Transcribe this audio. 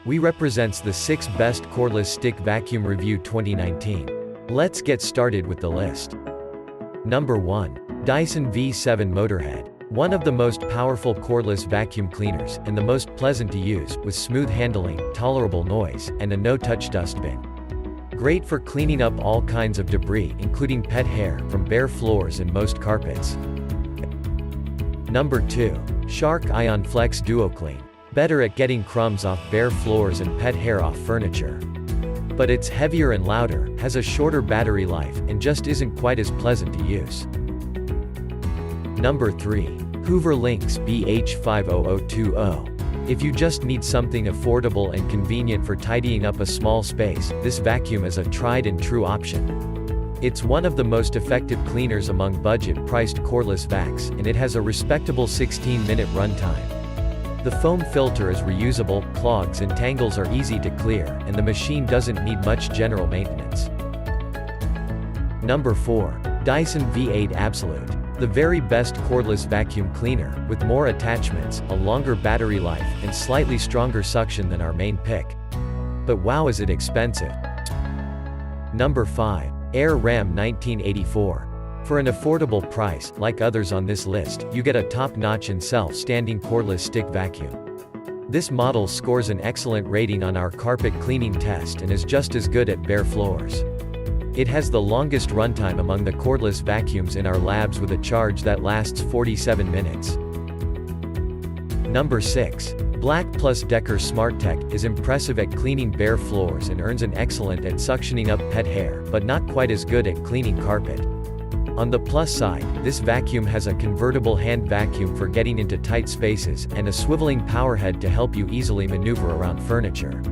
we represents the 6 best cordless stick vacuum review 2019. Let's get started with the list. Number 1. Dyson V7 Motorhead. One of the most powerful cordless vacuum cleaners, and the most pleasant to use, with smooth handling, tolerable noise, and a no-touch dustbin. Great for cleaning up all kinds of debris, including pet hair, from bare floors and most carpets. Number 2. Shark Ion Flex Duo Clean. Better at getting crumbs off bare floors and pet hair off furniture. But it's heavier and louder, has a shorter battery life, and just isn't quite as pleasant to use. Number 3. Hoover Lynx BH50020. If you just need something affordable and convenient for tidying up a small space, this vacuum is a tried and true option. It's one of the most effective cleaners among budget-priced cordless vacs, and it has a respectable 16-minute runtime. The foam filter is reusable, clogs and tangles are easy to clear, and the machine doesn't need much general maintenance. Number 4. Dyson V8 Absolute. The very best cordless vacuum cleaner, with more attachments, a longer battery life, and slightly stronger suction than our main pick. But wow, is it expensive. Number 5. Air Ram 1984. For an affordable price, like others on this list, you get a top-notch and self-standing cordless stick vacuum. This model scores an excellent rating on our carpet cleaning test and is just as good at bare floors. It has the longest runtime among the cordless vacuums in our labs with a charge that lasts 47 minutes. Number 6. Black Plus Decker SmartTech is impressive at cleaning bare floors and earns an excellent at suctioning up pet hair, but not quite as good at cleaning carpet. On the plus side, this vacuum has a convertible hand vacuum for getting into tight spaces, and a swiveling power head to help you easily maneuver around furniture.